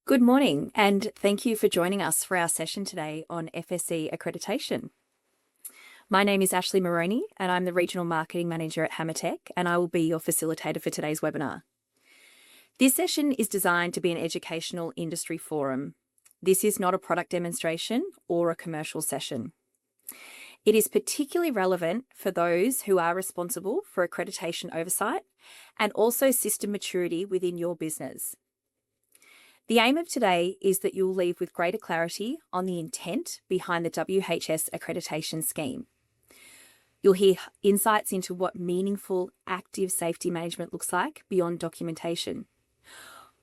Good morning, and thank you for joining us for our session today on FSC Accreditation. My name is Ashley Moroney, and I'm the Regional Marketing Manager at HammerTech, and I will be your facilitator for today's webinar. This session is designed to be an educational industry forum. This is not a product demonstration or a commercial session. It is particularly relevant for those who are responsible for accreditation oversight and also system maturity within your business. The aim of today is that you'll leave with greater clarity on the intent behind the WHS accreditation scheme. You'll hear insights into what meaningful active safety management looks like beyond documentation.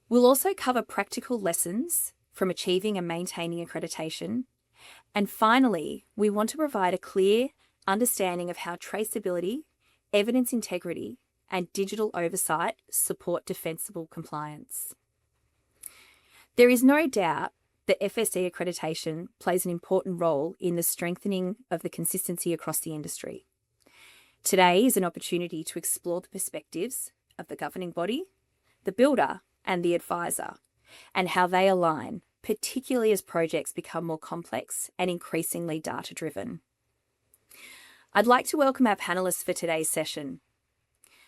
We'll also cover practical lessons from achieving and maintaining accreditation. And finally, we want to provide a clear understanding of how traceability, evidence integrity, and digital oversight support defensible compliance. There is no doubt that FSC accreditation plays an important role in the strengthening of the consistency across the industry. Today is an opportunity to explore the perspectives of the governing body, the builder, and the advisor, and how they align, particularly as projects become more complex and increasingly data-driven. I'd like to welcome our panellists for today's session.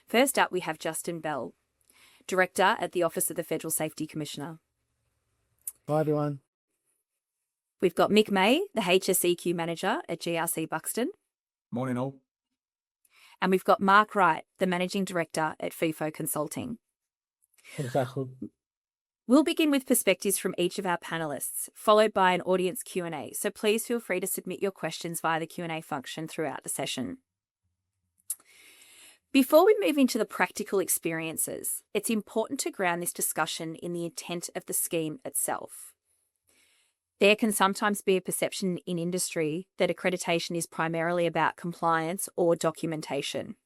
First up, we have Justin Bell, Director at the Office of the Federal Safety Commissioner. Hi, everyone. We've got Mick May, the HSEQ Manager at GRC Buxton. Morning all. And we've got Mark Wright, the Managing Director at FEFO Consulting. Exactly. We'll begin with perspectives from each of our panellists, followed by an audience Q&A. So please feel free to submit your questions via the Q&A function throughout the session. Before we move into the practical experiences, it's important to ground this discussion in the intent of the scheme itself. There can sometimes be a perception in industry that accreditation is primarily about compliance or documentation.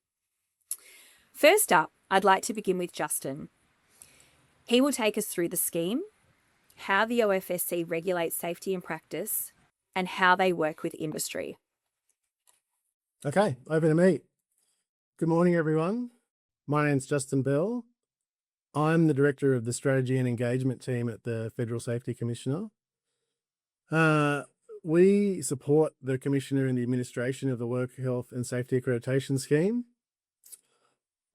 First up, I'd like to begin with Justin. He will take us through the scheme, how the OFSC regulates safety and practice, and how they work with industry. Okay, over to me. Good morning, everyone. My name's Justin Bell. I'm the Director of the Strategy and Engagement team at the Federal Safety Commissioner. We support the Commissioner in the administration of the Work Health and Safety Accreditation Scheme.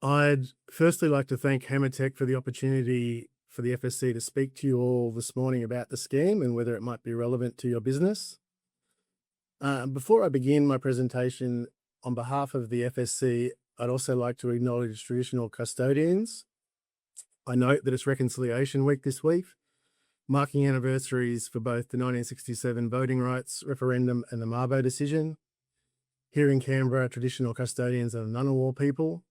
I'd firstly like to thank HammerTech for the opportunity for the FSC to speak to you all this morning about the scheme and whether it might be relevant to your business. Before I begin my presentation, on behalf of the FSC, I'd also like to acknowledge traditional custodians. I note that it's Reconciliation Week this week, marking anniversaries for both the 1967 voting rights referendum and the Mabo decision. Here in Canberra, traditional custodians are the Ngunnawal people,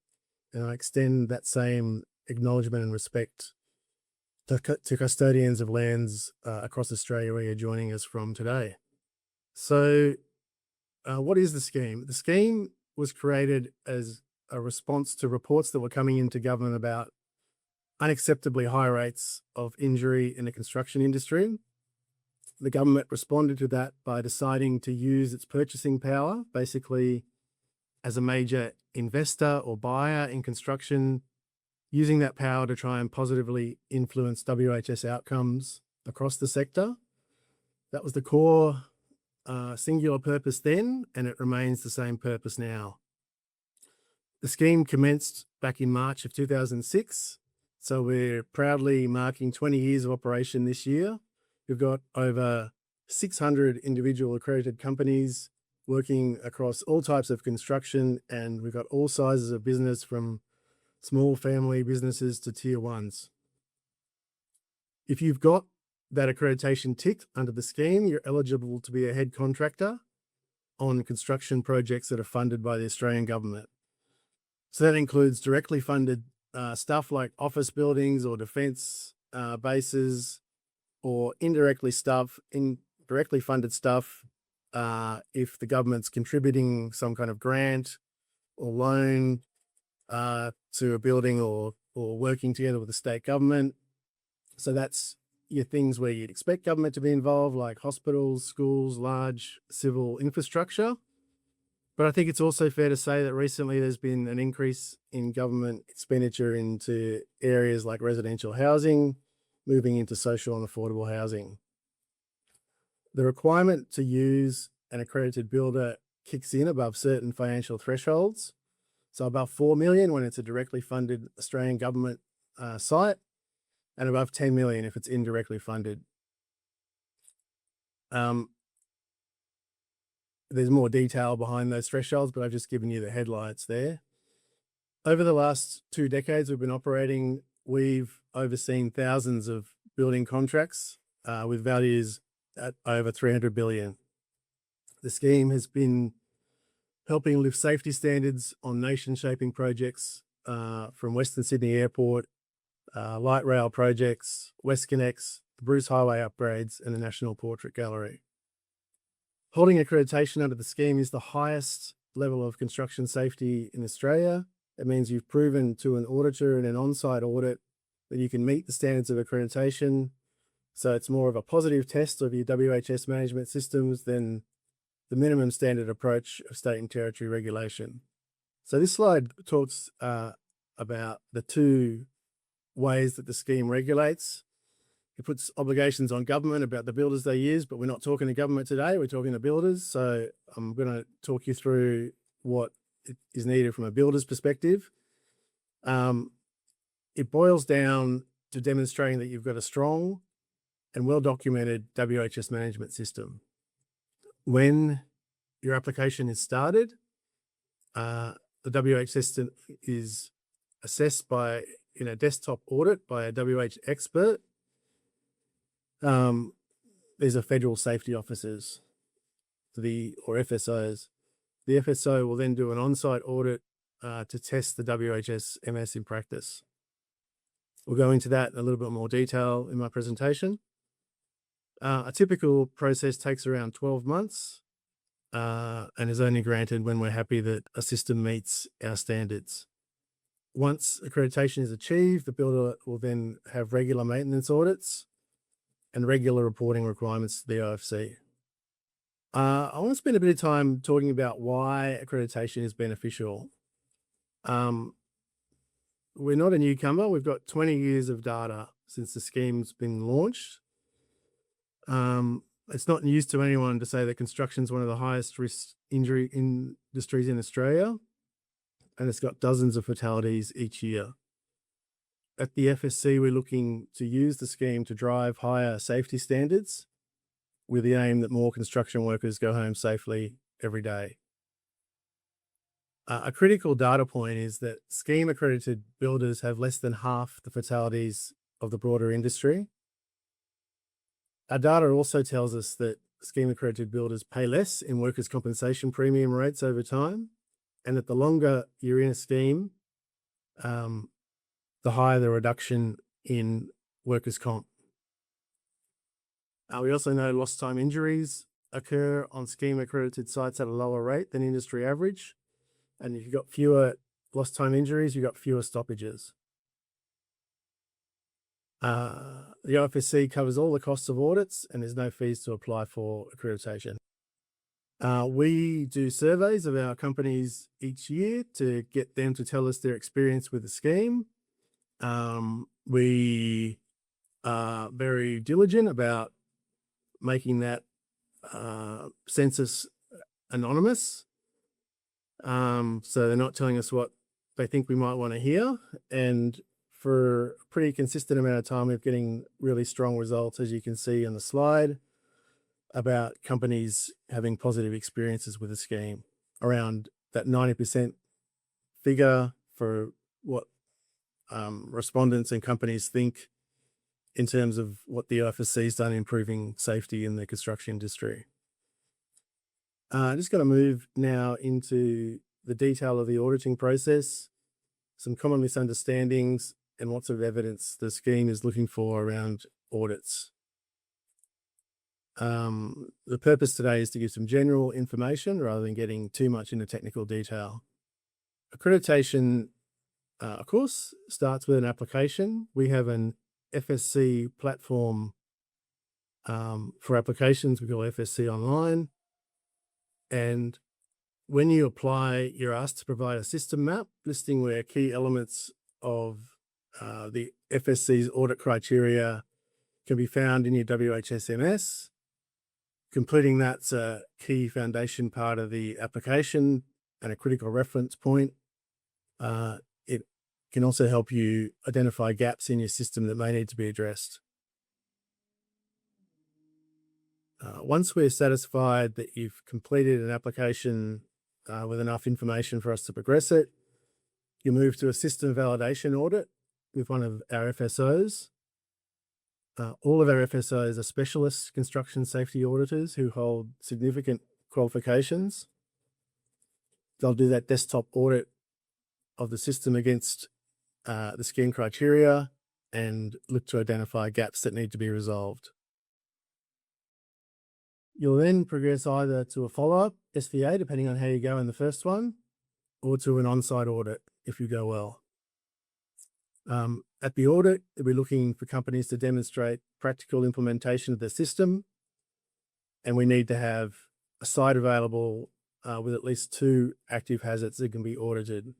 and I extend that same acknowledgement and respect to custodians of lands across Australia where you're joining us from today. So what is the scheme? The scheme was created as a response to reports that were coming into government about unacceptably high rates of injury in the construction industry. The government responded to that by deciding to use its purchasing power, basically as a major investor or buyer in construction, using that power to try and positively influence WHS outcomes across the sector. That was the core singular purpose then, and it remains the same purpose now. The scheme commenced back in March of 2006, so we're proudly marking 20 years of operation this year. We've got over 600 individual accredited companies working across all types of construction, and we've got all sizes of business from small family businesses to tier ones. If you've got that accreditation ticked under the scheme, you're eligible to be a head contractor on construction projects that are funded by the Australian government. So that includes directly funded stuff like office buildings or defence bases, or indirectly funded stuff if the government's contributing some kind of grant or loan to a building or working together with the state government. So that's your things where you'd expect government to be involved, like hospitals, schools, large civil infrastructure. But I think it's also fair to say that recently there's been an increase in government expenditure into areas like residential housing, moving into social and affordable housing. The requirement to use an accredited builder kicks in above certain financial thresholds. So above 4 million when it's a directly funded Australian government site, and above 10 million if it's indirectly funded. There's more detail behind those thresholds, but I've just given you the headlights there. Over the last 2 decades we've been operating, we've overseen thousands of building contracts with values at over 300 billion. The scheme has been helping lift safety standards on nation-shaping projects from Western Sydney Airport, light rail projects, WestConnex, the Bruce Highway upgrades, and the National Portrait Gallery. Holding accreditation under the scheme is the highest level of construction safety in Australia. It means you've proven to an auditor in an on-site audit that you can meet the standards of accreditation. So it's more of a positive test of your WHS management systems than the minimum standard approach of state and territory regulation. So this slide talks about the 2 ways that the scheme regulates. It puts obligations on government about the builders they use, but we're not talking to government today, we're talking to builders. So I'm going to talk you through what is needed from a builder's perspective. It boils down to demonstrating that you've got a strong and well-documented WHS management system. When your application is started, the WH system is assessed by in a desktop audit by a WH expert. These are federal safety officers, or FSOs. The FSO will then do an on-site audit to test the WHS MS in practice. We'll go into that in a little bit more detail in my presentation. A typical process takes around 12 months and is only granted when we're happy that a system meets our standards. Once accreditation is achieved, the builder will then have regular maintenance audits and regular reporting requirements to the OFC. I want to spend a bit of time talking about why accreditation is beneficial. We're not a newcomer. We've got 20 years of data since the scheme's been launched. It's not news to anyone to say that construction is one of the highest risk injury industries in Australia, and it's got dozens of fatalities each year. At the FSC, we're looking to use the scheme to drive higher safety standards with the aim that more construction workers go home safely every day. A critical data point is that scheme accredited builders have less than half the fatalities of the broader industry. Our data also tells us that scheme accredited builders pay less in workers' compensation premium rates over time, and that the longer you're in a scheme, the higher the reduction in workers' comp. We also know lost time injuries occur on scheme accredited sites at a lower rate than industry average. And if you've got fewer lost time injuries, you've got fewer stoppages. The FSC covers all the costs of audits and there's no fees to apply for accreditation. We do surveys of our companies each year to get them to tell us their experience with the scheme. We are very diligent about making that census anonymous. So they're not telling us what they think we might want to hear. And for a pretty consistent amount of time, we're getting really strong results, as you can see on the slide, about companies having positive experiences with the scheme, around that 90% figure for what respondents and companies think in terms of what the FSC has done improving safety in the construction industry. Just going to move now into the detail of the auditing process, some common misunderstandings, and what sort of evidence the scheme is looking for around audits. The purpose today is to give some general information rather than getting too much into technical detail. Accreditation, of course, starts with an application. We have an FSC platform for applications. We call FSC Online. And when you apply, you're asked to provide a system map listing where key elements of the FSC's audit criteria can be found in your WHSMS. Completing that's a key foundation part of the application and a critical reference point. It can also help you identify gaps in your system that may need to be addressed. Once we're satisfied that you've completed an application with enough information for us to progress it, you move to a system validation audit with one of our FSOs. All of our FSOs are specialist construction safety auditors who hold significant qualifications. They'll do that desktop audit of the system against the scheme criteria and look to identify gaps that need to be resolved. You'll then progress either to a follow-up, SVA, depending on how you go in the first one, or to an on-site audit if you go well. At the audit, we're looking for companies to demonstrate practical implementation of the system, and we need to have a site available with at least 2 active hazards that can be audited.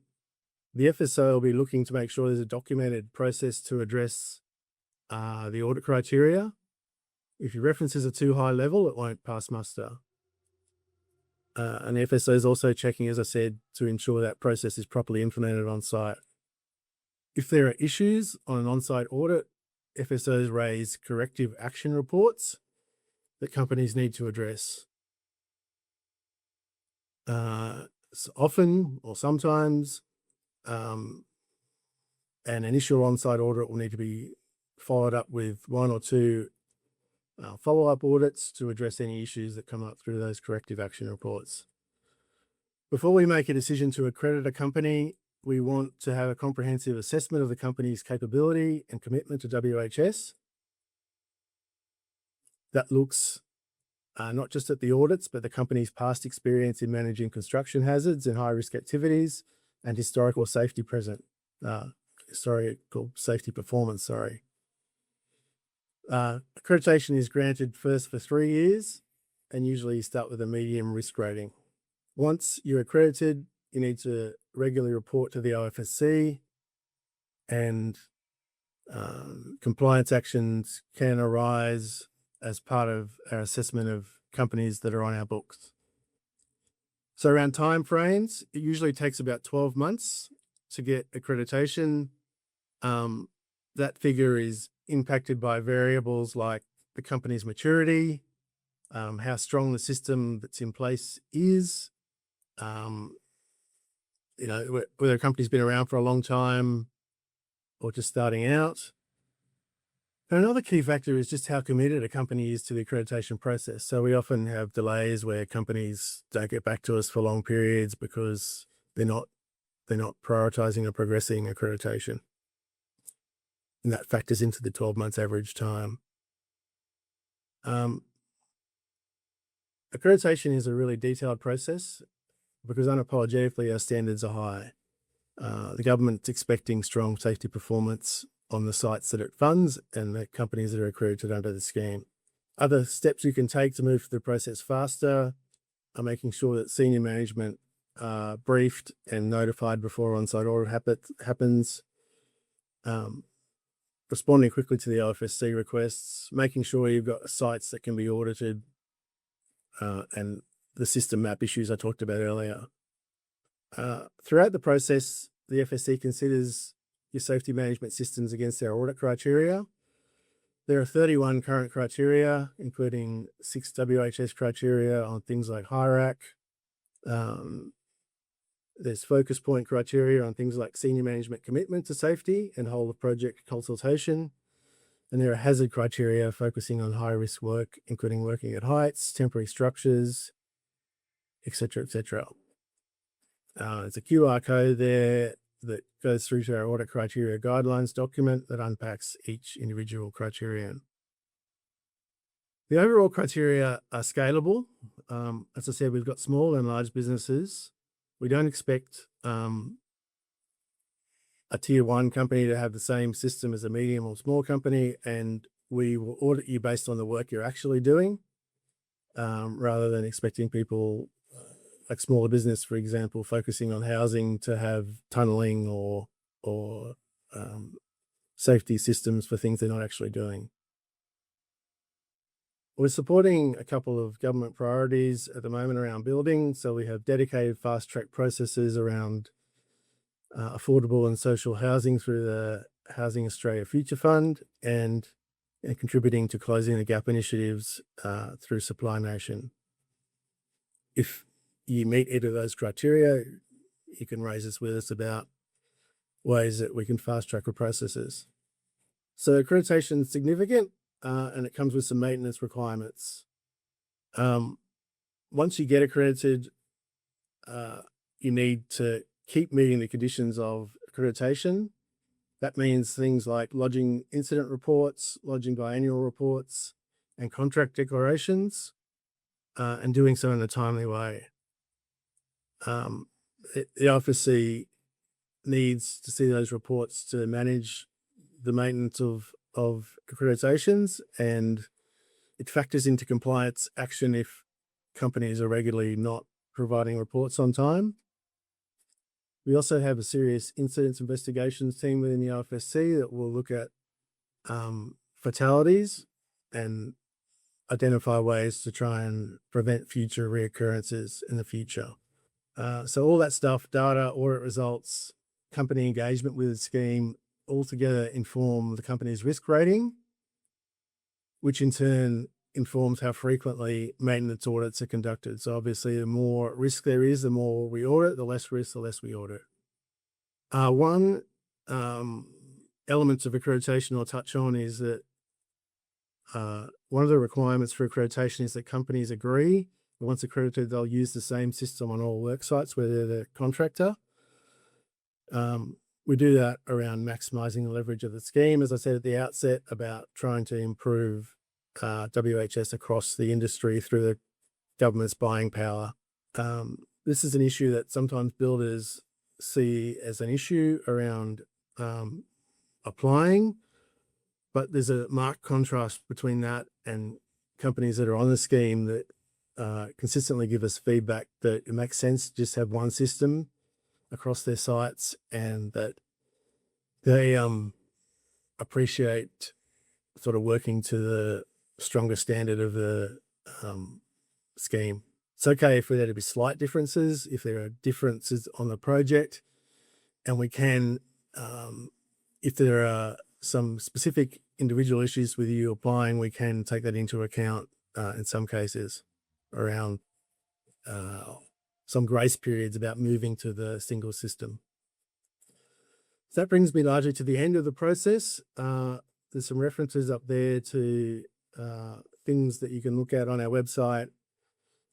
The FSO will be looking to make sure there's a documented process to address the audit criteria. If your references are too high level, it won't pass muster. And the FSO is also checking, as I said, to ensure that process is properly implemented on site. If there are issues on an on-site audit, FSOs raise corrective action reports that companies need to address. Often or sometimes, an initial on-site audit will need to be followed up with 1 or 2 follow-up audits to address any issues that come up through those corrective action reports. Before we make a decision to accredit a company, we want to have a comprehensive assessment of the company's capability and commitment to WHS. That looks not just at the audits, but the company's past experience in managing construction hazards and high-risk activities and historical safety safety performance. Accreditation is granted first for 3 years, and usually you start with a medium risk rating. Once you're accredited, you need to regularly report to the OFSC, and compliance actions can arise as part of our assessment of companies that are on our books. So around time frames, it usually takes about 12 months to get accreditation. That figure is impacted by variables like the company's maturity, how strong the system that's in place is, whether a company's been around for a long time or just starting out. And another key factor is just how committed a company is to the accreditation process. So we often have delays where companies don't get back to us for long periods because they're not prioritizing or progressing accreditation. And that factors into the 12 months average time. Accreditation is a really detailed process because unapologetically our standards are high. The government's expecting strong safety performance on the sites that it funds and the companies that are accredited under the scheme. Other steps you can take to move the process faster are making sure that senior management are briefed and notified before on-site audit happens, responding quickly to the OFSC requests, making sure you've got sites that can be audited, and the system map issues I talked about earlier. Throughout the process, the FSC considers your safety management systems against our audit criteria. There are 31 current criteria, including 6 WHS criteria on things like HIRAC. There's focus point criteria on things like senior management commitment to safety and whole of project consultation. And there are hazard criteria focusing on high risk work, including working at heights, temporary structures, etc., etc. There's a QR code there that goes through to our audit criteria guidelines document that unpacks each individual criterion. The overall criteria are scalable. As I said, we've got small and large businesses. We don't expect a tier 1 company to have the same system as a medium or small company, and we will audit you based on the work you're actually doing, rather than expecting people like smaller business, for example, focusing on housing to have tunneling or safety systems for things they're not actually doing. We're supporting a couple of government priorities at the moment around building. So we have dedicated fast track processes around affordable and social housing through the Housing Australia Future Fund, and contributing to closing the gap initiatives through Supply Nation. If you meet either of those criteria, you can raise this with us about ways that we can fast track our processes. So accreditation is significant, and it comes with some maintenance requirements. Once you get accredited, you need to keep meeting the conditions of accreditation. That means things like lodging incident reports, lodging biannual reports, and contract declarations, and doing so in a timely way. The FSC needs to see those reports to manage the maintenance of accreditations, and it factors into compliance action if companies are regularly not providing reports on time. We also have a serious incidents investigations team within the FSC that will look at fatalities and identify ways to try and prevent future reoccurrences in the future. So all that stuff, data, audit results, company engagement with the scheme, all together inform the company's risk rating, which in turn informs how frequently maintenance audits are conducted. So obviously the more risk there is, the more we audit; the less risk, the less we audit. One element of accreditation I'll touch on is that one of the requirements for accreditation is that companies agree that once accredited, they'll use the same system on all work sites where they're the contractor. We do that around maximising the leverage of the scheme, as I said at the outset, about trying to improve WHS across the industry through the government's buying power. This is an issue that sometimes builders see as an issue around applying, but there's a marked contrast between that and companies that are on the scheme that consistently give us feedback that it makes sense to just have one system across their sites, and that they appreciate sort of working to the stronger standard of the scheme. It's okay for there to be slight differences if there are differences on the project, and we can, if there are some specific individual issues with you applying, we can take that into account in some cases around some grace periods about moving to the single system. So that brings me largely to the end of the process. There's some references up there to things that you can look at on our website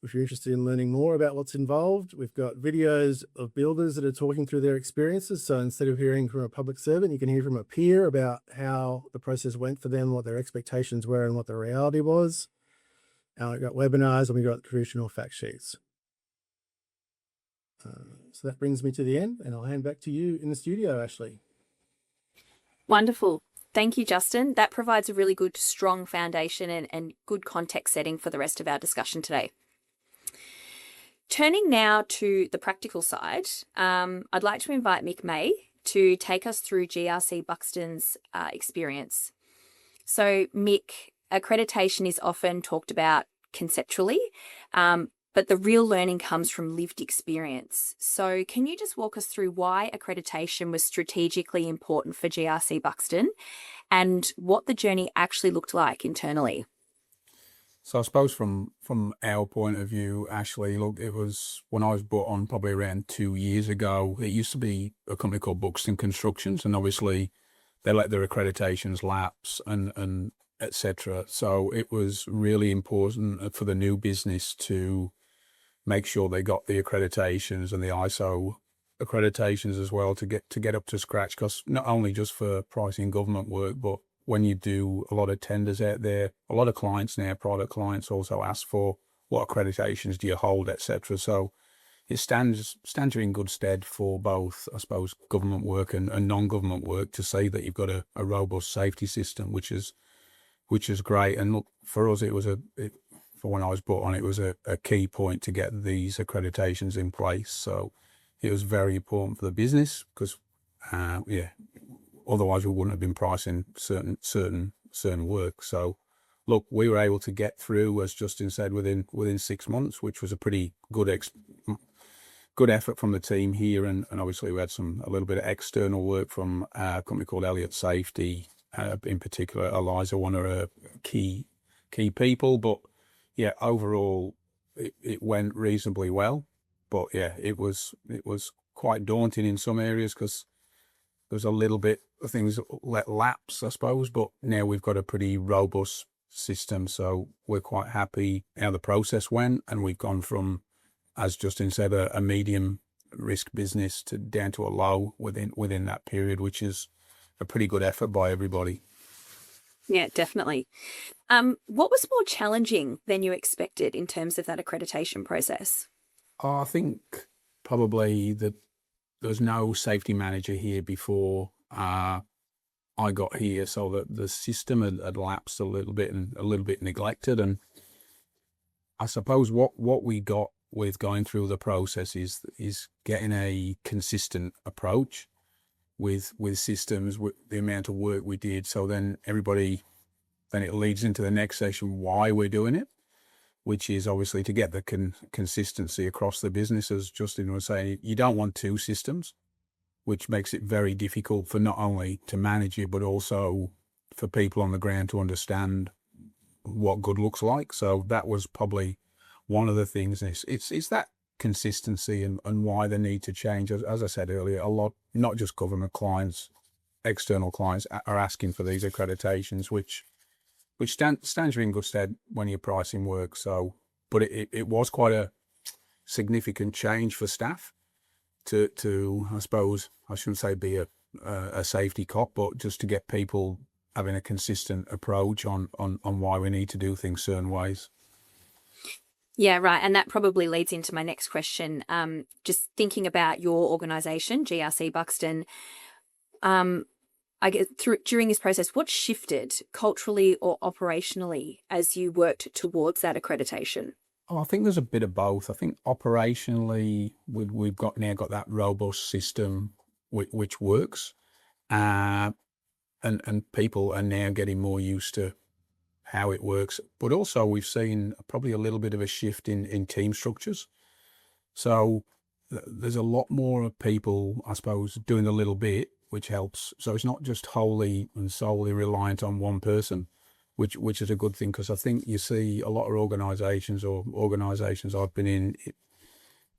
if you're interested in learning more about what's involved. We've got videos of builders that are talking through their experiences. So instead of hearing from a public servant, you can hear from a peer about how the process went for them, what their expectations were, and what the reality was. We've got webinars, and we've got traditional fact sheets. So that brings me to the end, and I'll hand back to you in the studio, Ashley. Wonderful. Thank you, Justin. That provides a really good, strong foundation and good context setting for the rest of our discussion today. Turning now to the practical side, I'd like to invite Mick May to take us through GRC Buxton's experience. So Mick, accreditation is often talked about conceptually, but the real learning comes from lived experience. So can you just walk us through why accreditation was strategically important for GRC Buxton and what the journey actually looked like internally? So I suppose from our point of view, Ashley, look, it was when I was brought on probably around 2 years ago. It used to be a company called Buxton Constructions, and obviously they let their accreditations lapse and etc. So it was really important for the new business to make sure they got the accreditations and the ISO accreditations as well to get up to scratch, because not only just for pricing government work, but when you do a lot of tenders out there, a lot of clients now, private clients, also ask for what accreditations do you hold, etc. So it stands you in good stead for both, I suppose, government work and non-government work, to say that you've got a robust safety system, which is great. And look, for us, for when I was brought on, it was a key point to get these accreditations in place. So it was very important for the business, because otherwise we wouldn't have been pricing certain work. So look, we were able to get through, as Justin said, within 6 months, which was a pretty good effort from the team here. And obviously we had a little bit of external work from a company called Elliott Safety, in particular, Eliza, one of our key people. But yeah, overall it went reasonably well. But yeah, it was quite daunting in some areas because there's a little bit of things let lapse, I suppose. But now we've got a pretty robust system, so we're quite happy how the process went, and we've gone from, as Justin said, a medium risk business down to a low within that period, which is a pretty good effort by everybody. Yeah, definitely. What was more challenging than you expected in terms of that accreditation process? I think probably there was no safety manager here before I got here, so that the system had lapsed a little bit and a little bit neglected. And I suppose what we got with going through the process is getting a consistent approach with systems, with the amount of work we did. So then it leads into the next session why we're doing it, which is obviously to get the consistency across the business. As Justin was saying, you don't want two systems, which makes it very difficult for not only to manage it, but also for people on the ground to understand what good looks like. So that was probably one of the things. It's that consistency and why the need to change. As I said earlier, a lot, not just government clients, external clients are asking for these accreditations, which stands you in good stead when you're pricing work. So, but it was quite a significant change for staff to I suppose, I shouldn't say be a safety cop, but just to get people having a consistent approach on why we need to do things certain ways. Yeah, right. And that probably leads into my next question. Just thinking about your organisation, GRC Buxton, I guess during this process, what shifted culturally or operationally as you worked towards that accreditation? Oh, I think there's a bit of both. I think operationally, we've now got that robust system which works, and people are now getting more used to how it works. But also, we've seen probably a little bit of a shift in team structures. So there's a lot more of people, I suppose, doing a little bit, which helps. So it's not just wholly and solely reliant on one person, which is a good thing, because I think you see a lot of organisations I've been in,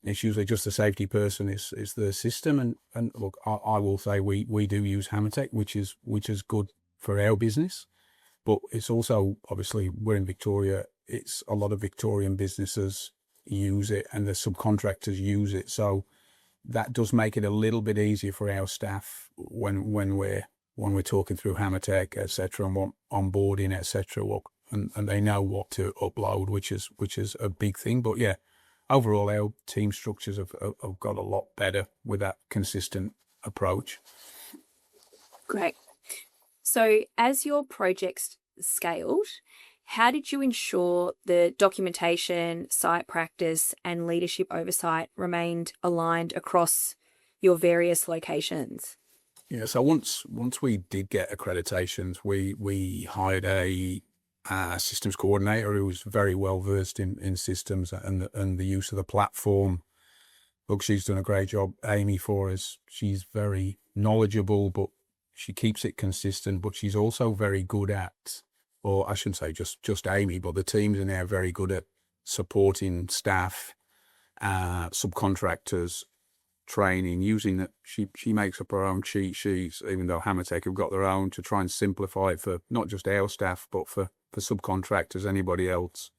it's usually just the safety person is the system. And look, I will say we do use HammerTech, which is good for our business, but it's also, obviously, we're in Victoria. It's a lot of Victorian businesses use it, and the subcontractors use it. So that does make it a little bit easier for our staff when we're talking through HammerTech, etc., and what onboarding, etc., and they know what to upload, which is a big thing. But yeah, overall, our team structures have got a lot better with that consistent approach. Great. So as your projects scaled, how did you ensure the documentation, site practice, and leadership oversight remained aligned across your various locations? Yeah, so once we did get accreditations, we hired a systems coordinator who was very well versed in systems and the use of the platform. Look, she's done a great job, Amy, for us. She's very knowledgeable, but she keeps it consistent. But she's also very good at, or I shouldn't say just Amy, but the teams are now very good at supporting staff, subcontractors, training, using that. She makes up her own cheat sheets, even though HammerTech have got their own, to try and simplify it for not just our staff, but for subcontractors, anybody else.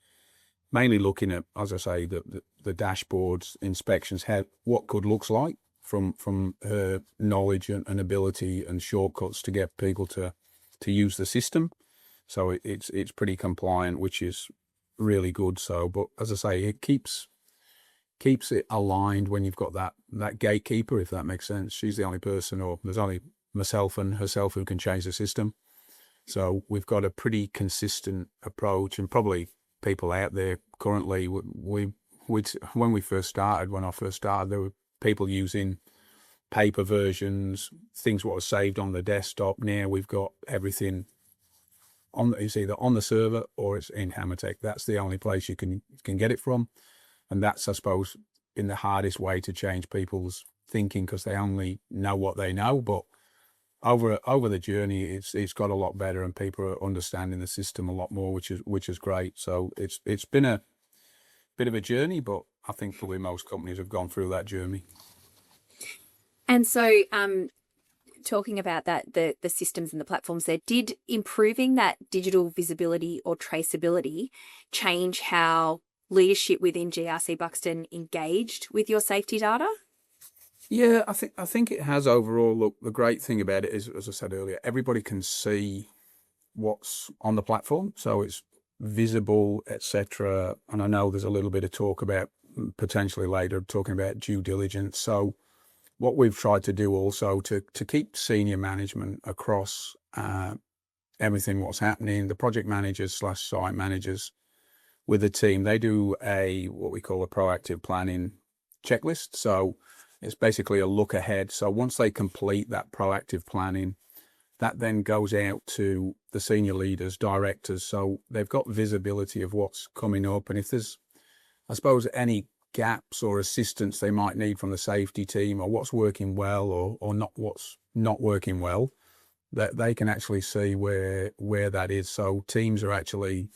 Mainly looking at, as I say, the dashboards, inspections, what good looks like from her knowledge and ability and shortcuts to get people to use the system. So it's pretty compliant, which is really good. So, but as I say, it keeps it aligned when you've got that gatekeeper, if that makes sense. She's the only person, or there's only myself and herself who can change the system. So we've got a pretty consistent approach, and probably people out there currently, when I first started, there were people using paper versions, things what was saved on the desktop. Now we've got everything it's either on the server or it's in HammerTech. That's the only place you can get it from, and that's, I suppose, been the hardest way to change people's thinking, because they only know what they know. But over the journey, it's got a lot better, and people are understanding the system a lot more, which is great. So it's been a bit of a journey, but I think probably most companies have gone through that journey. And so, talking about that, the systems and the platforms there, did improving that digital visibility or traceability change how leadership within GRC Buxton engaged with your safety data? Yeah, I think it has overall. Look, the great thing about it is, as I said earlier, everybody can see what's on the platform, so it's visible, etc. And I know there's a little bit of talk about potentially later talking about due diligence. So what we've tried to do also to keep senior management across everything what's happening, the project managers / site managers with the team, they do what we call a proactive planning checklist. So it's basically a look ahead. So once they complete that proactive planning, that then goes out to the senior leaders, directors. So they've got visibility of what's coming up. And if there's, I suppose, any gaps or assistance they might need from the safety team, or what's working well or not, what's not working well, that they can actually see where that is. So teams are actually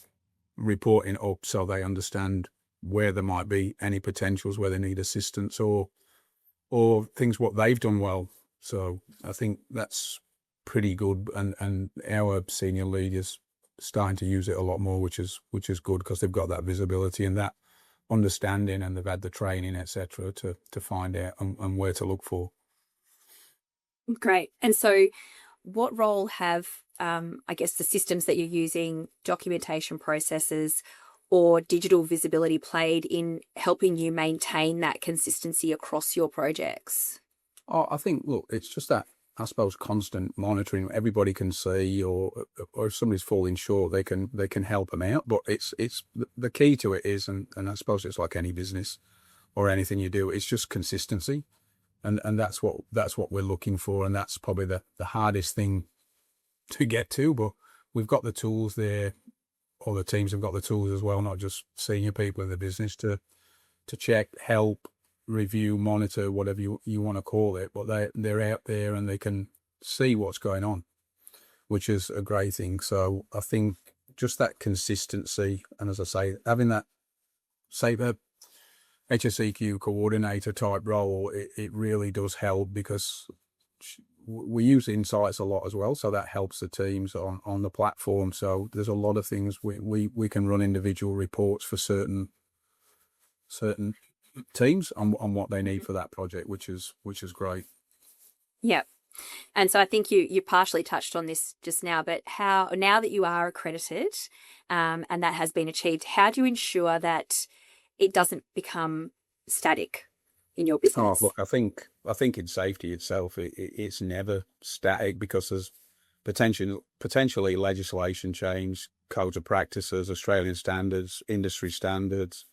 reporting up, so they understand where there might be any potentials where they need assistance or things what they've done well. So I think that's pretty good, and our senior leaders starting to use it a lot more, which is good, because they've got that visibility and that understanding, and they've had the training, etc., to find out and where to look for. Great. And so what role have I guess the systems that you're using, documentation processes or digital visibility, played in helping you maintain that consistency across your projects? Oh, I think, look, it's just that, I suppose, constant monitoring. Everybody can see, or if somebody's falling short, they can help them out. But it's the key to it is, and I suppose it's like any business or anything you do, it's just consistency, and that's what we're looking for, and that's probably the hardest thing to get to. But we've got the tools there, or the teams have got the tools as well, not just senior people in the business, to check, help, review, monitor, whatever you want to call it, but they're out there and they can see what's going on, which is a great thing. So I think just that consistency, and as I say, having that, say, the HSEQ coordinator type role, it really does help, because we use insights a lot as well, so that helps the teams on the platform. So there's a lot of things we can run individual reports for certain teams on what they need for that project, which is great. Yeah. And so I think you partially touched on this just now, but how, now that you are accredited, and that has been achieved, how do you ensure that it doesn't become static in your business? Oh, look, I think in safety itself, it's never static, because there's potentially legislation change, codes of practices, Australian standards, industry standards,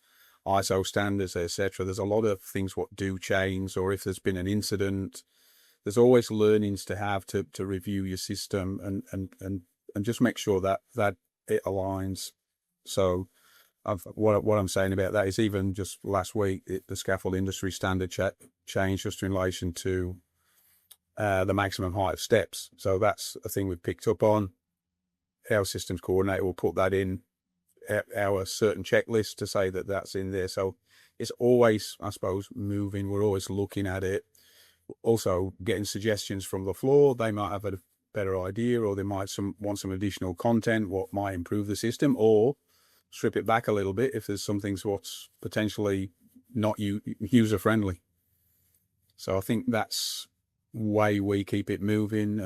ISO standards, etc. There's a lot of things what do change, or if there's been an incident, there's always learnings to have to review your system and just make sure that it aligns. So what I'm saying about that is, even just last week, the scaffold industry standard changed just in relation to the maximum height of steps. So that's a thing we've picked up on. Our systems coordinator will put that in our certain checklist to say that that's in there. So it's always, I suppose, moving. We're always looking at it. Also getting suggestions from the floor. They might have a better idea, or they might want some additional content, what might improve the system, or strip it back a little bit if there's some things what's potentially not user friendly. So I think that's way we keep it moving,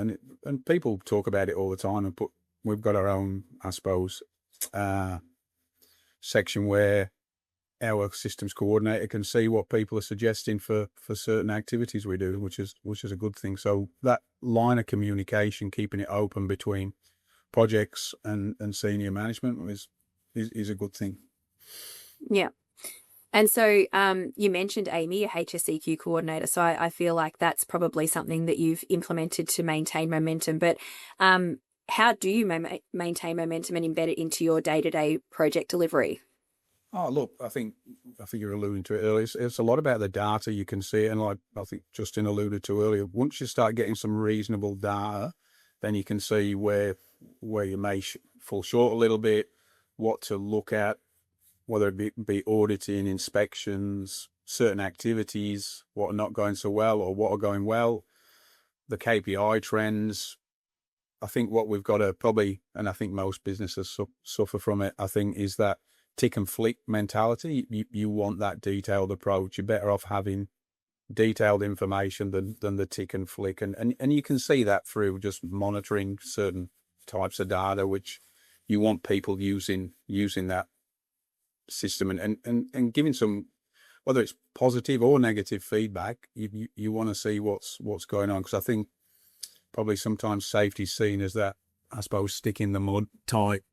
and people talk about it all the time, and we've got our own, I suppose, section where our systems coordinator can see what people are suggesting for certain activities we do, which is a good thing. So that line of communication, keeping it open between projects and senior management is a good thing. Yeah. And so you mentioned Amy, your HSEQ coordinator. So I feel like that's probably something that you've implemented to maintain momentum. But how do you maintain momentum and embed it into your day-to-day project delivery? Oh, look, I think you're alluding to it earlier. It's a lot about the data you can see, and like I think Justin alluded to earlier, once you start getting some reasonable data, then you can see where you may fall short a little bit, what to look at, whether it be auditing, inspections, certain activities, what are not going so well or what are going well, the KPI trends. I think what we've got to probably, and I think most businesses suffer from it, I think, is that tick and flick mentality. You want that detailed approach. You're better off having detailed information than the tick and flick. And you can see that through just monitoring certain types of data, which you want people using that system and giving some, whether it's positive or negative feedback, you want to see what's going on. Because I think probably sometimes safety's seen as that, I suppose, stick in the mud type.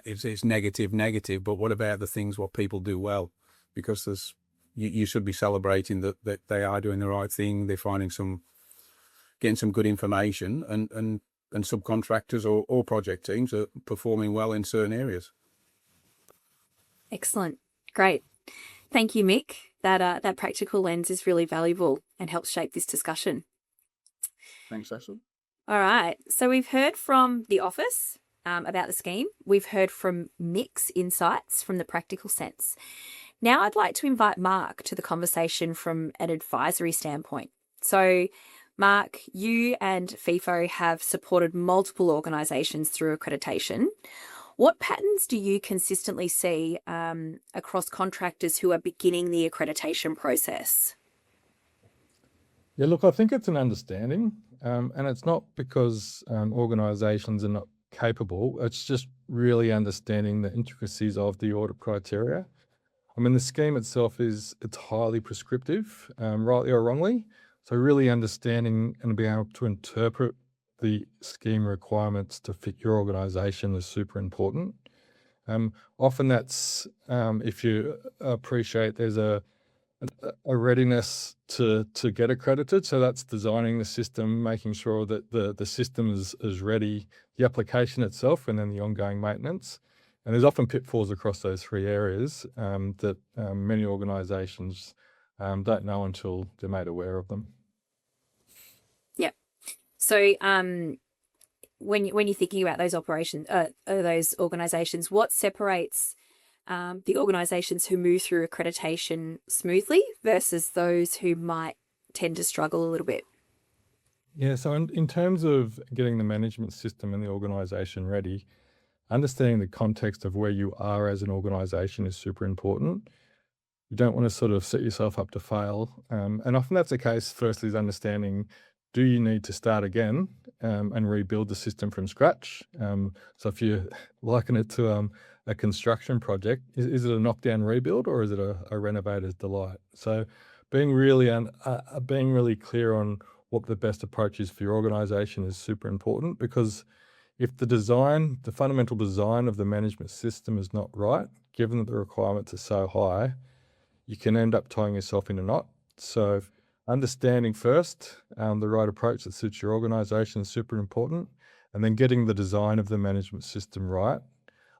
It's negative, but what about the things what people do well? Because you should be celebrating that they are doing the right thing. They're getting some good information, and subcontractors or project teams are performing well in certain areas. Excellent. Great. Thank you, Mick. That practical lens is really valuable and helps shape this discussion. Thanks, Ashley. All right. So we've heard from the office about the scheme. We've heard from Mick's insights from the practical sense. Now I'd like to invite Mark to the conversation from an advisory standpoint. So, Mark, you and FEFO have supported multiple organisations through accreditation. What patterns do you consistently see across contractors who are beginning the accreditation process? Yeah, look, I think it's an understanding, and it's not because organisations are not capable. It's just really understanding the intricacies of the audit criteria. I mean, the scheme itself it's highly prescriptive, rightly or wrongly. So really understanding and being able to interpret the scheme requirements to fit your organisation is super important. Often that's, if you appreciate, there's a readiness to get accredited. So that's designing the system, making sure that the system is ready, the application itself, and then the ongoing maintenance. And there's often pitfalls across those three areas that many organisations don't know until they're made aware of them. Yep. So when you're thinking about those those organisations, what separates the organisations who move through accreditation smoothly versus those who might tend to struggle a little bit? Yeah, so in terms of getting the management system and the organisation ready, understanding the context of where you are as an organisation is super important. You don't want to sort of set yourself up to fail. And often that's the case. Firstly is understanding, do you need to start again and rebuild the system from scratch? So if you liken it to a construction project, is it a knockdown rebuild or is it a renovator's delight? So being really clear on what the best approach is for your organisation is super important, because if the fundamental design of the management system is not right, given that the requirements are so high, you can end up tying yourself in a knot. So understanding first the right approach that suits your organisation is super important, and then getting the design of the management system right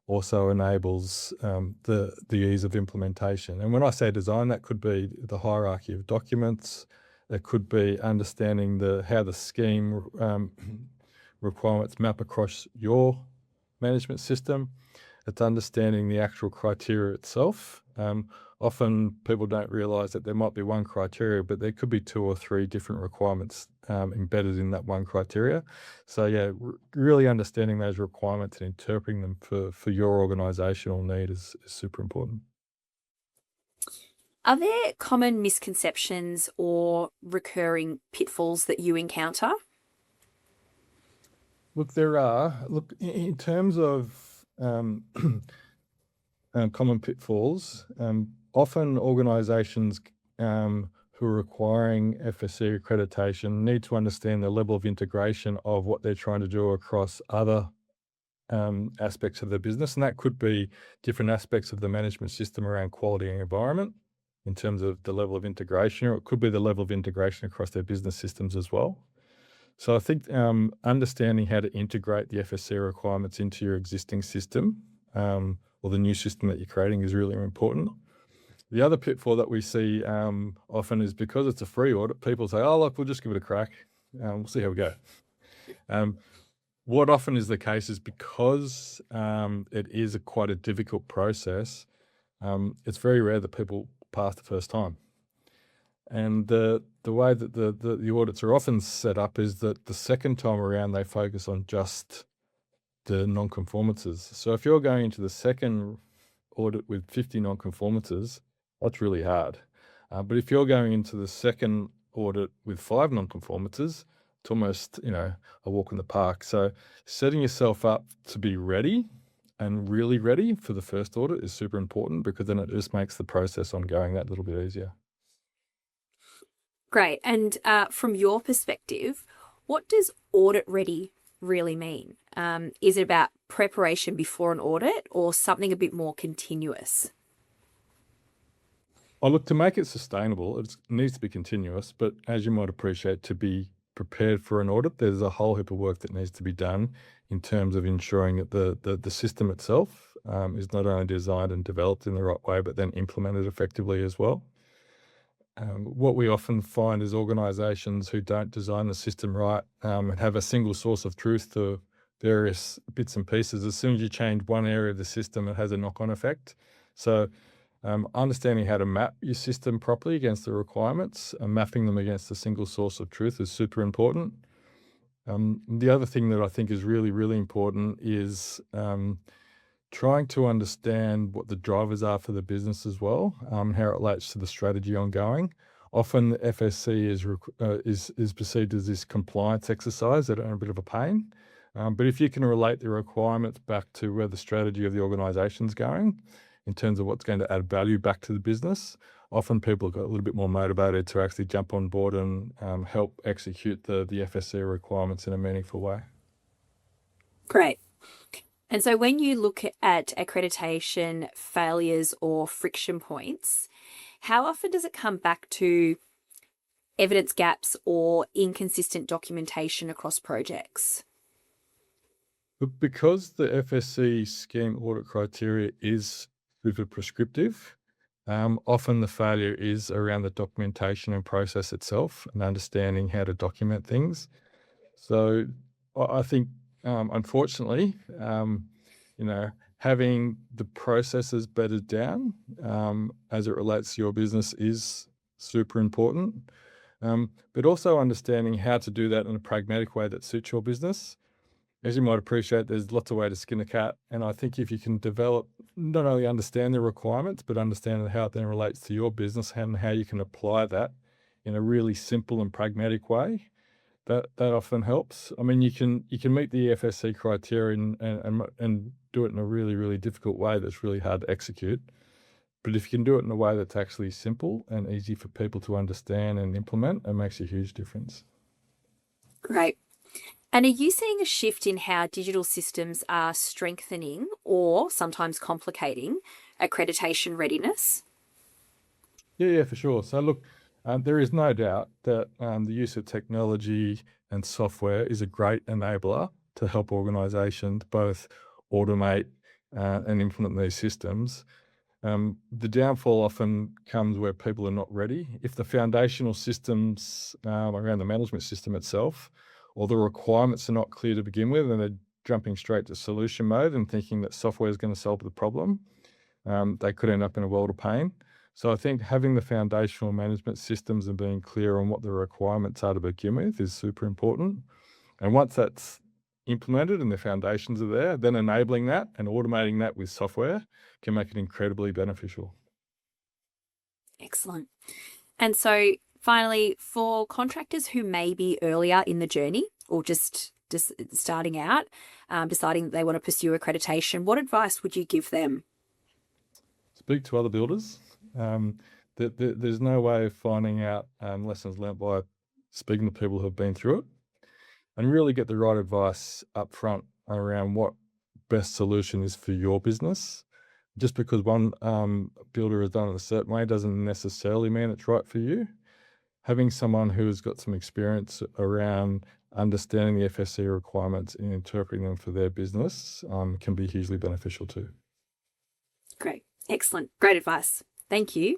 also enables the ease of implementation. And when I say design, that could be the hierarchy of documents. It could be understanding how the scheme requirements map across your management system. It's understanding the actual criteria itself. Often people don't realise that there might be one criteria, but there could be 2 or 3 different requirements embedded in that one criteria. So yeah, really understanding those requirements and interpreting them for your organisational need is super important. Are there common misconceptions or recurring pitfalls that you encounter? Look, there are. Look, in terms of common pitfalls, often organisations who are requiring FSC accreditation need to understand the level of integration of what they're trying to do across other aspects of their business. And that could be different aspects of the management system around quality and environment in terms of the level of integration, or it could be the level of integration across their business systems as well. So I think understanding how to integrate the FSC requirements into your existing system or the new system that you're creating is really important. The other pitfall that we see often is because it's a free audit, people say, oh, look, we'll just give it a crack. We'll see how we go. What often is the case is because it is quite a difficult process, it's very rare that people pass the first time. And the way that the audits are often set up is that the second time around, they focus on just the non-conformances. So if you're going into the second audit with 50 non-conformances, that's really hard. But if you're going into the second audit with 5 non-conformances, it's almost, a walk in the park. So setting yourself up to be ready and really ready for the first audit is super important, because then it just makes the process ongoing that little bit easier. Great. And from your perspective, what does audit ready really mean? Is it about preparation before an audit or something a bit more continuous? Oh, look, to make it sustainable, it needs to be continuous, but as you might appreciate, to be prepared for an audit, there's a whole heap of work that needs to be done in terms of ensuring that the system itself is not only designed and developed in the right way, but then implemented effectively as well. What we often find is organisations who don't design the system right and have a single source of truth to various bits and pieces. As soon as you change one area of the system, it has a knock-on effect. So understanding how to map your system properly against the requirements and mapping them against a single source of truth is super important. The other thing that I think is really, really important is trying to understand what the drivers are for the business as well, how it relates to the strategy ongoing. Often the FSC is perceived as this compliance exercise that are a bit of a pain. But if you can relate the requirements back to where the strategy of the organisation's going, in terms of what's going to add value back to the business, often people got a little bit more motivated to actually jump on board and help execute the FSC requirements in a meaningful way. Great. And so when you look at accreditation failures or friction points, how often does it come back to evidence gaps or inconsistent documentation across projects? But because the FSC scheme audit criteria is super prescriptive, often the failure is around the documentation and process itself and understanding how to document things. So I think, unfortunately, having the processes bedded down as it relates to your business is super important. But also understanding how to do that in a pragmatic way that suits your business. As you might appreciate, there's lots of ways to skin a cat. And I think if you can develop, not only understand the requirements, but understand how it then relates to your business and how you can apply that in a really simple and pragmatic way, that often helps. I mean, you can meet the FSC criteria and do it in a really, really difficult way that's really hard to execute. But if you can do it in a way that's actually simple and easy for people to understand and implement, it makes a huge difference. Great. And are you seeing a shift in how digital systems are strengthening or sometimes complicating accreditation readiness? Yeah, for sure. So look, there is no doubt that the use of technology and software is a great enabler to help organisations both automate and implement these systems. The downfall often comes where people are not ready. If the foundational systems around the management system itself or the requirements are not clear to begin with, and they're jumping straight to solution mode and thinking that software is going to solve the problem, they could end up in a world of pain. So I think having the foundational management systems and being clear on what the requirements are to begin with is super important. And once that's implemented and the foundations are there, then enabling that and automating that with software can make it incredibly beneficial. Excellent. And so finally, for contractors who may be earlier in the journey or just starting out, deciding that they want to pursue accreditation, what advice would you give them? Speak to other builders. There's no way of finding out lessons learnt by speaking to people who have been through it, and really get the right advice up front around what best solution is for your business. Just because one builder has done it a certain way doesn't necessarily mean it's right for you. Having someone who has got some experience around understanding the FSC requirements and interpreting them for their business can be hugely beneficial too. Great. Excellent. Great advice. Thank you.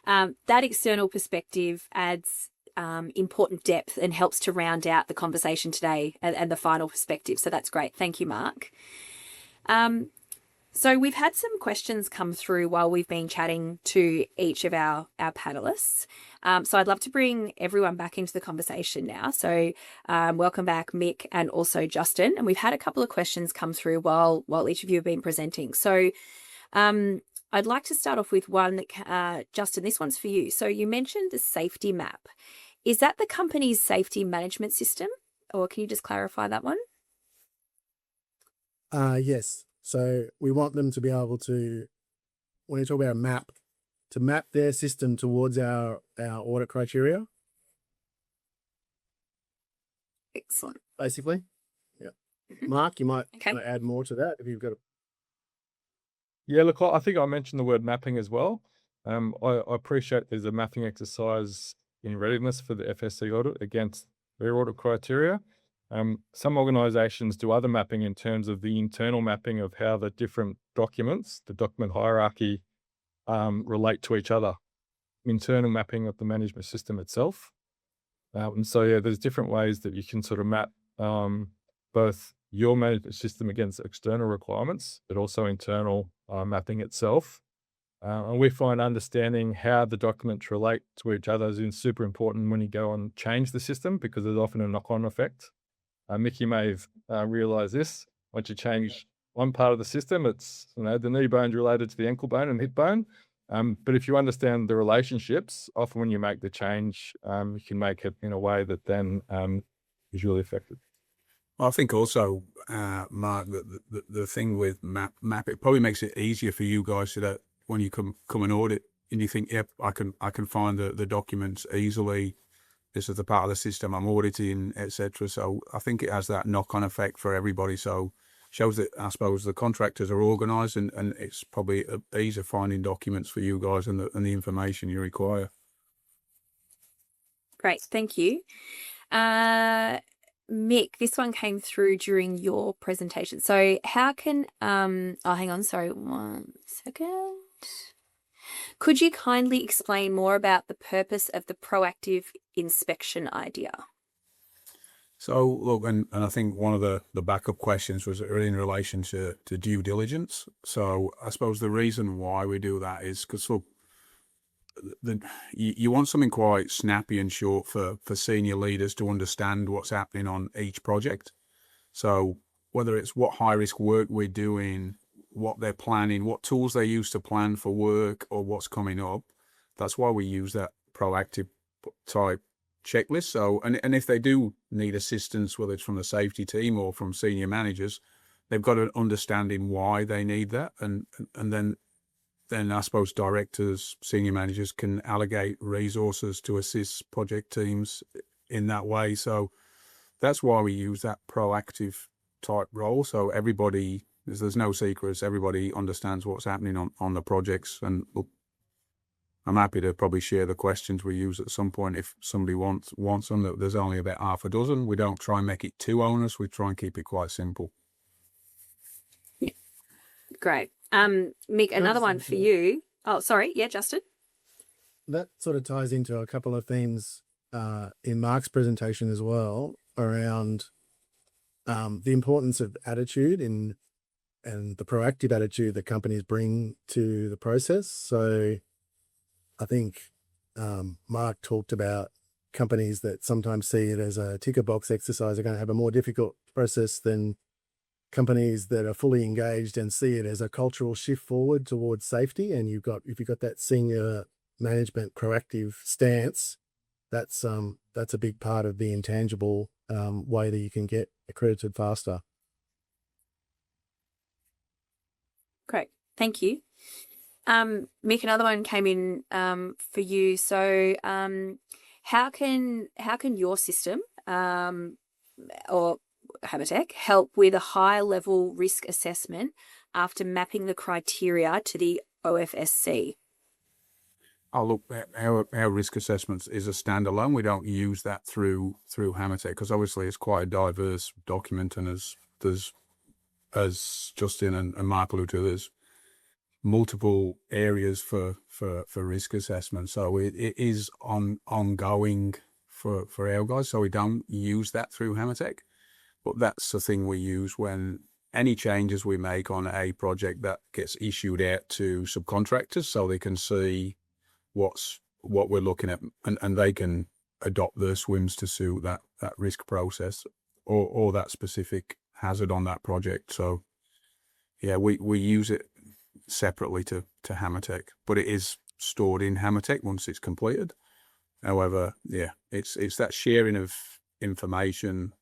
That external perspective adds important depth and helps to round out the conversation today and the final perspective. So that's great. Thank you, Mark. So we've had some questions come through while we've been chatting to each of our panelists. So I'd love to bring everyone back into the conversation now. So welcome back, Mick, and also Justin. And we've had a couple of questions come through while each of you have been presenting. So I'd like to start off with one, Justin, this one's for you. So you mentioned the safety map. Is that the company's safety management system? Or can you just clarify that one? Yes. So we want them to be able to, when you talk about a map, to map their system towards our audit criteria, Excellent. basically. Yeah. Mhm. Mark, you might Okay. wanna add more to that if you've got a... Yeah, look, I think I mentioned the word mapping as well. I appreciate there's a mapping exercise in readiness for the FSC audit against their audit criteria. Some organisations do other mapping in terms of the internal mapping of how the different documents, the document hierarchy, relate to each other. Internal mapping of the management system itself. And so, yeah, there's different ways that you can sort of map both your management system against external requirements, but also internal mapping itself. And we find understanding how the documents relate to each other is super important when you go and change the system, because there's often a knock-on effect. Mickey may have realised this. Once you change one part of the system, it's, the knee bone's related to the ankle bone and hip bone. But if you understand the relationships, often when you make the change, you can make it in a way that then is really effective. I think also, Mark, that the thing with map, it probably makes it easier for you guys so that when you come and audit and you think, yep, I can find the documents easily. This is the part of the system I'm auditing, etc. So I think it has that knock-on effect for everybody. So shows that, I suppose, the contractors are organised and it's probably easier finding documents for you guys and the information you require. Great. Thank you. Mick, this one came through during your presentation. So how can, hang on, sorry, 1 second. Could you kindly explain more about the purpose of the proactive inspection idea? So look, and I think one of the backup questions was in relation to due diligence. So I suppose the reason why we do that is because, look, you want something quite snappy and short for senior leaders to understand what's happening on each project. So whether it's what high risk work we're doing, what they're planning, what tools they use to plan for work or what's coming up, that's why we use that proactive type checklist. So, and if they do need assistance, whether it's from the safety team or from senior managers, they've got an understanding why they need that. And then I suppose directors, senior managers can allocate resources to assist project teams in that way. So that's why we use that proactive type role. So everybody, there's no secrets, everybody understands what's happening on the projects. And look, I'm happy to probably share the questions we use at some point if somebody wants them. There's only about half a dozen. We don't try and make it too onerous. We try and keep it quite simple. Yeah. Great. Mick, another one for you. Oh, sorry. Yeah, Justin. That sort of ties into a couple of themes in Mark's presentation as well around the importance of attitude and the proactive attitude that companies bring to the process. So I think Mark talked about companies that sometimes see it as a ticker box exercise are going to have a more difficult process than companies that are fully engaged and see it as a cultural shift forward towards safety. And if you've got that senior management proactive stance, that's a big part of the intangible way that you can get accredited faster. Great. Thank you. Mick, another one came in for you. So how can your system or HammerTech help with a high level risk assessment after mapping the criteria to the OFSC? Oh, look, our risk assessments is a standalone. We don't use that through HammerTech because obviously it's quite a diverse document, and as Justin and Mark alluded to, there's multiple areas for risk assessment. So it is ongoing for our guys. So we don't use that through HammerTech, but that's the thing we use when any changes we make on a project that gets issued out to subcontractors, so they can see what we're looking at, and they can adopt their swims to suit that risk process or that specific hazard on that project. So yeah, we use it separately to HammerTech, but it is stored in HammerTech once it's completed. However, yeah, it's that sharing of information,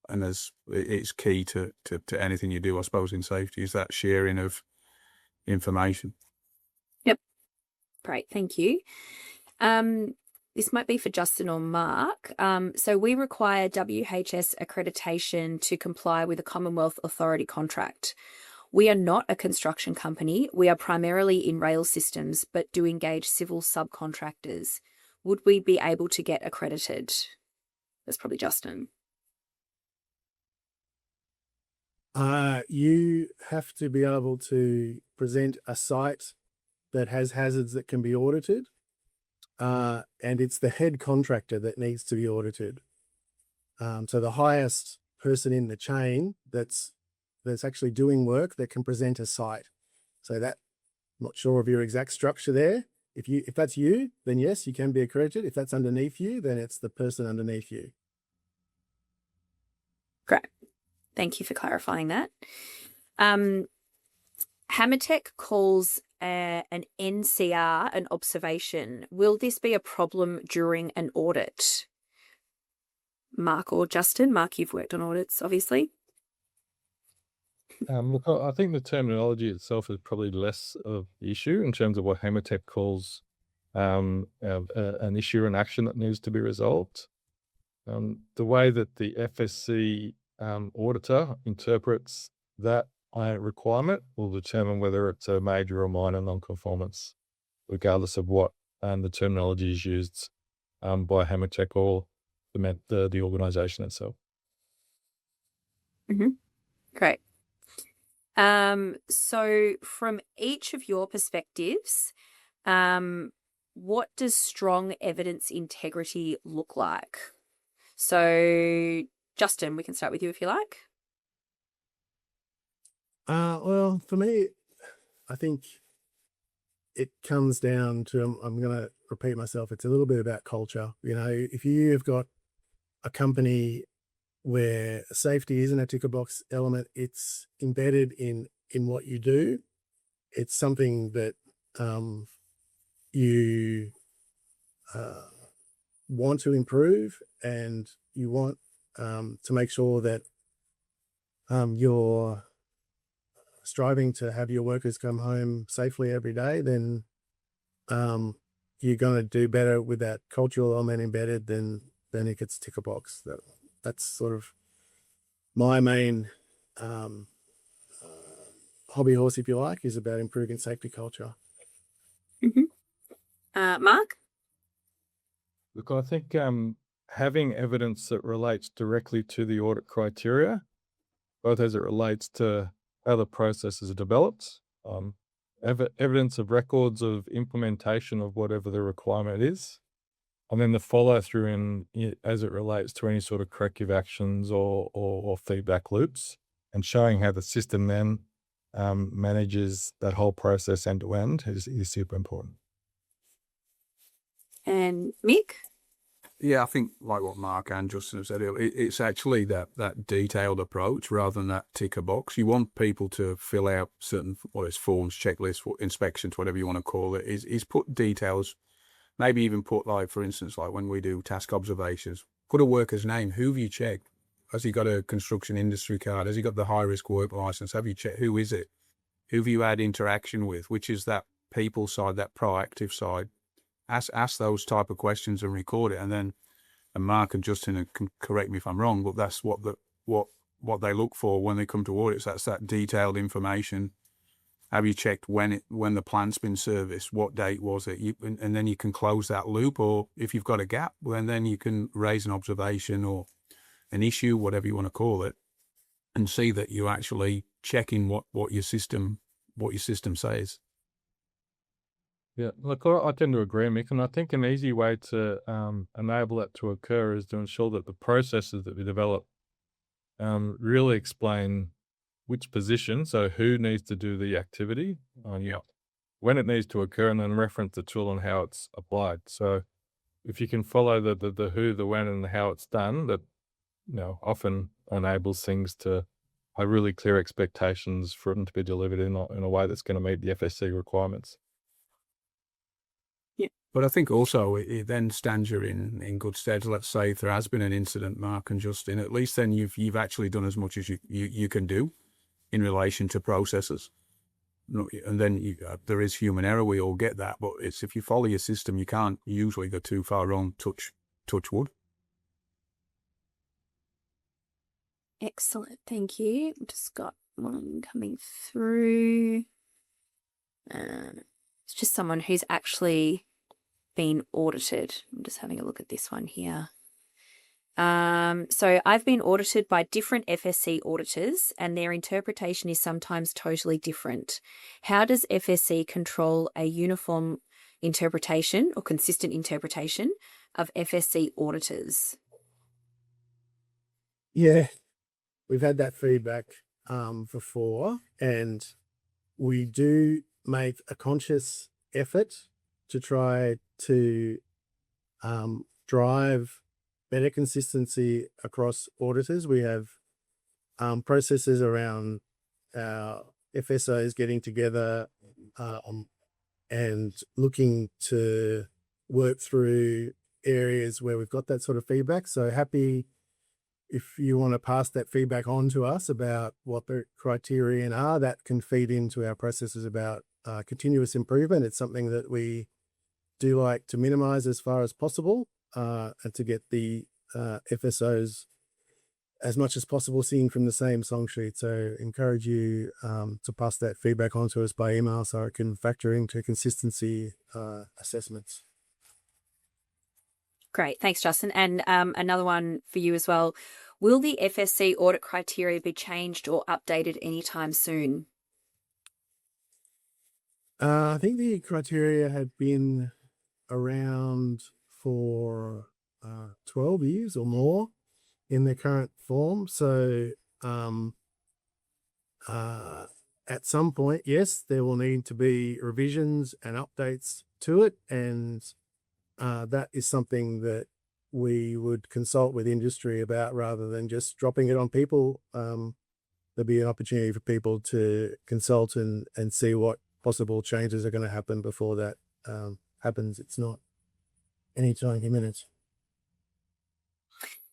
and it's key to anything you do, I suppose, in safety, is that sharing of information. Yep. Great, thank you. This might be for Justin or Mark. So we require WHS accreditation to comply with a Commonwealth Authority contract. We are not a construction company. We are primarily in rail systems, but do engage civil subcontractors. Would we be able to get accredited? That's probably Justin. You have to be able to present a site that has hazards that can be audited, and it's the head contractor that needs to be audited. So the highest person in the chain that's actually doing work that can present a site. So that, I'm not sure of your exact structure there. If that's you, then yes, you can be accredited. If that's underneath you, then it's the person underneath you. Great. Thank you for clarifying that. HammerTech calls an NCR an observation. Will this be a problem during an audit? Mark or Justin? Mark, you've worked on audits, obviously. Look, I think the terminology itself is probably less of the issue in terms of what HammerTech calls an issue, an action that needs to be resolved. The way that the FSC auditor interprets that requirement will determine whether it's a major or minor non-conformance, regardless of what the terminology is used by HammerTech or the organisation itself. Mm-hmm. Great. So from each of your perspectives, what does strong evidence integrity look like? So Justin, we can start with you if you like. Well, for me, I think it comes down to, I'm going to repeat myself, it's a little bit about culture. You know, if you've got a company where safety isn't a ticker box element, it's embedded in what you do. It's something that you want to improve, and you want to make sure that you're striving to have your workers come home safely every day, then you're going to do better with that cultural element embedded than if it's ticker box. That's sort of my main hobby horse, if you like, is about improving safety culture. Mm-hmm. Mark? Look, I think having evidence that relates directly to the audit criteria, both as it relates to how the processes are developed, evidence of records of implementation of whatever the requirement is, and then the follow through as it relates to any sort of corrective actions or feedback loops, and showing how the system then manages that whole process end to end is super important. And Mick? Yeah, I think like what Mark and Justin have said earlier, it's actually that detailed approach rather than that ticker box. You want people to fill out certain, forms, checklists, inspections, whatever you want to call it, is put details, maybe even put, like, for instance, like when we do task observations, put a worker's name. Who have you checked? Has he got a construction industry card? Has he got the high risk work license? Have you checked? Who is it? Who have you had interaction with? Which is that people side, that proactive side. Ask those type of questions and record it, and then, and Mark and Justin can correct me if I'm wrong, but that's what they look for when they come to audits. That's that detailed information Have you checked when the plant's been serviced? What date was it? And then you can close that loop. Or if you've got a gap, well, then you can raise an observation or an issue, whatever you want to call it, and see that you're actually checking what your system says. Yeah, look, I tend to agree, Mick, and I think an easy way to enable that to occur is to ensure that the processes that we develop really explain which position, so who needs to do the activity, when it needs to occur, and then reference the tool and how it's applied. So if you can follow the who, the when, and the how it's done, that often enables things to have really clear expectations for them to be delivered in a way that's going to meet the FSC requirements. But I think also it then stands you in good stead. Let's say if there has been an incident, Mark and Justin, at least then you've actually done as much as you can do in relation to processes. And then there is human error. We all get that. But it's if you follow your system, you can't usually go too far wrong. Touch wood. Excellent. Thank you. Just got one coming through. It's just someone who's actually been audited. I'm just having a look at this one here. So I've been audited by different FSC auditors, and their interpretation is sometimes totally different. How does FSC control a uniform interpretation or consistent interpretation of FSC auditors? Yeah, we've had that feedback before, and we do make a conscious effort to try to drive better consistency across auditors. We have processes around our FSOs getting together and looking to work through areas where we've got that sort of feedback. So happy if you want to pass that feedback on to us about what the criterion are, that can feed into our processes about continuous improvement. It's something that we do like to minimize as far as possible and to get the FSOs as much as possible singing from the same song sheet. So encourage you to pass that feedback on to us by email so it can factor into consistency assessments. Great. Thanks, Justin. And another one for you as well. Will the FSC audit criteria be changed or updated anytime soon? I think the criteria had been around for 12 years or more in their current form. So at some point, yes, there will need to be revisions and updates to it. And that is something that we would consult with industry about rather than just dropping it on people. There'll be an opportunity for people to consult and see what possible changes are going to happen before that happens. It's not anytime imminent.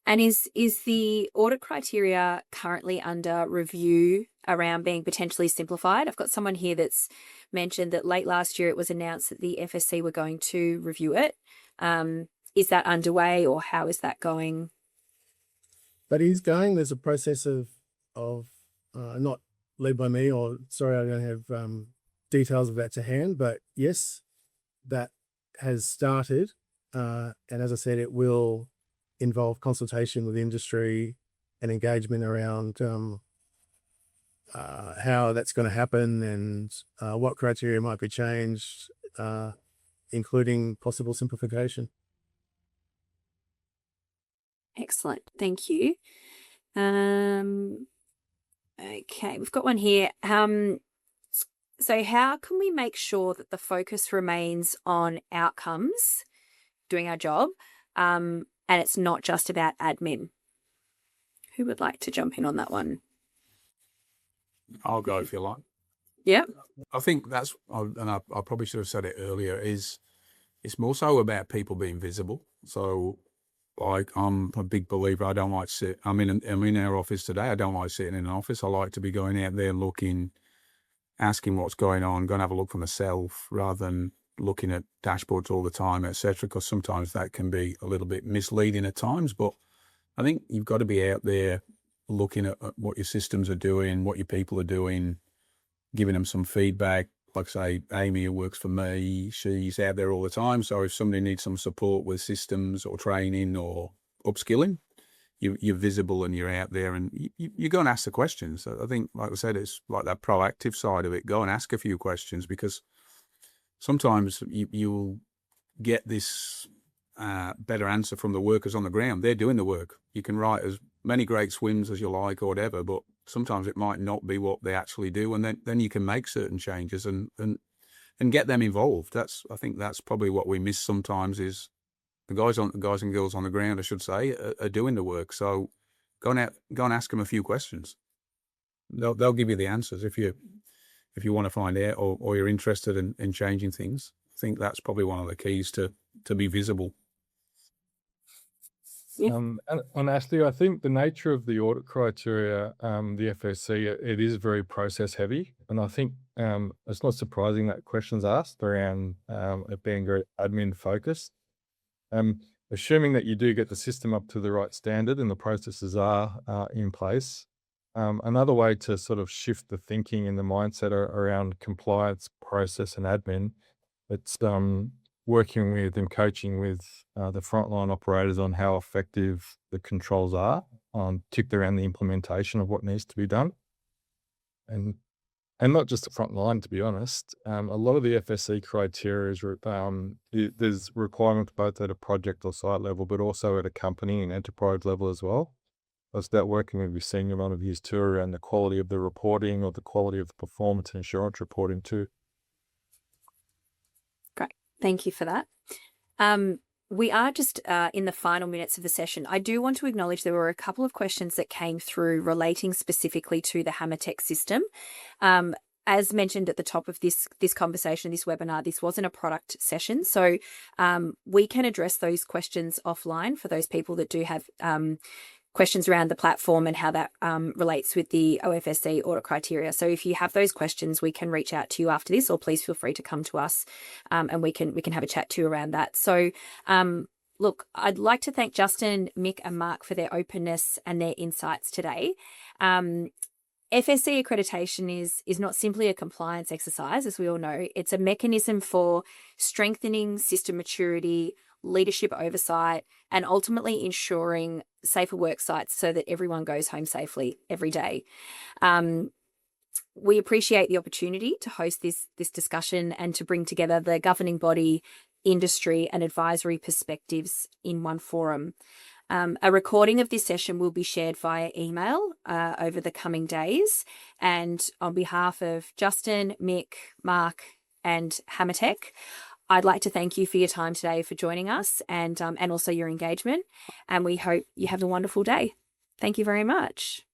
And is the audit criteria currently under review around being potentially simplified? I've got someone here that's mentioned that late last year it was announced that the FSC were going to review it. Is that underway, or how is that going? But he's going. There's a process of not led by me, or sorry, I don't have details of that to hand. But yes, that has started, and as I said, it will involve consultation with industry and engagement around how that's going to happen and what criteria might be changed, including possible simplification. Excellent. Thank you. Okay, we've got one here. So how can we make sure that the focus remains on outcomes, doing our job, and it's not just about admin? Who would like to jump in on that one? I'll go if you like. Yeah. I think that's, and I probably should have said it earlier, it's more so about people being visible. So, like, I'm a big believer. I don't like I'm in our office today. I don't like sitting in an office. I like to be going out there looking, asking what's going on, going to have a look for myself rather than looking at dashboards all the time, etc. Because sometimes that can be a little bit misleading at times. But I think you've got to be out there looking at what your systems are doing, what your people are doing, giving them some feedback. Like I say, Amy, who works for me, she's out there all the time. So if somebody needs some support with systems or training or upskilling, you're visible and you're out there, and you go and ask the questions. I think, like I said, it's like that proactive side of it. Go and ask a few questions, because sometimes you'll get this better answer from the workers on the ground. They're doing the work. You can write as many great swims as you like or whatever, but sometimes it might not be what they actually do, and then you can make certain changes and get them involved. I think that's probably what we miss sometimes, is the guys and girls on the ground, I should say, are doing the work. So go and ask them a few questions. They'll give you the answers if you want to find out, or you're interested in changing things. I think that's probably one of the keys to be visible. And on Ashley, I think the nature of the audit criteria, the FSC, it is very process heavy. And I think it's not surprising that questions asked around it being very admin focused. Assuming that you do get the system up to the right standard and the processes are in place. Another way to sort of shift the thinking and the mindset around compliance, process and admin, it's working with and coaching with the frontline operators on how effective the controls are, particularly around the implementation of what needs to be done. And not just the front line, to be honest. A lot of the FSC criteria is there's requirements both at a project or site level, but also at a company and enterprise level as well. It's that working with your senior managers too around the quality of the reporting or the quality of the performance and insurance reporting too. Great. Thank you for that. We are just in the final minutes of the session. I do want to acknowledge there were a couple of questions that came through relating specifically to the HammerTech system. As mentioned at the top of this conversation, this webinar, this wasn't a product session. So we can address those questions offline for those people that do have questions around the platform and how that relates with the OFSC audit criteria. So if you have those questions, we can reach out to you after this, or please feel free to come to us and we can have a chat to you around that. So look, I'd like to thank Justin, Mick and Mark for their openness and their insights today. FSC accreditation is not simply a compliance exercise, as we all know. It's a mechanism for strengthening system maturity, leadership oversight, and ultimately ensuring safer work sites so that everyone goes home safely every day. We appreciate the opportunity to host this discussion and to bring together the governing body, industry and advisory perspectives in one forum. A recording of this session will be shared via email over the coming days. And on behalf of Justin, Mick, Mark and HammerTech, I'd like to thank you for your time today, for joining us and also your engagement. And we hope you have a wonderful day. Thank you very much.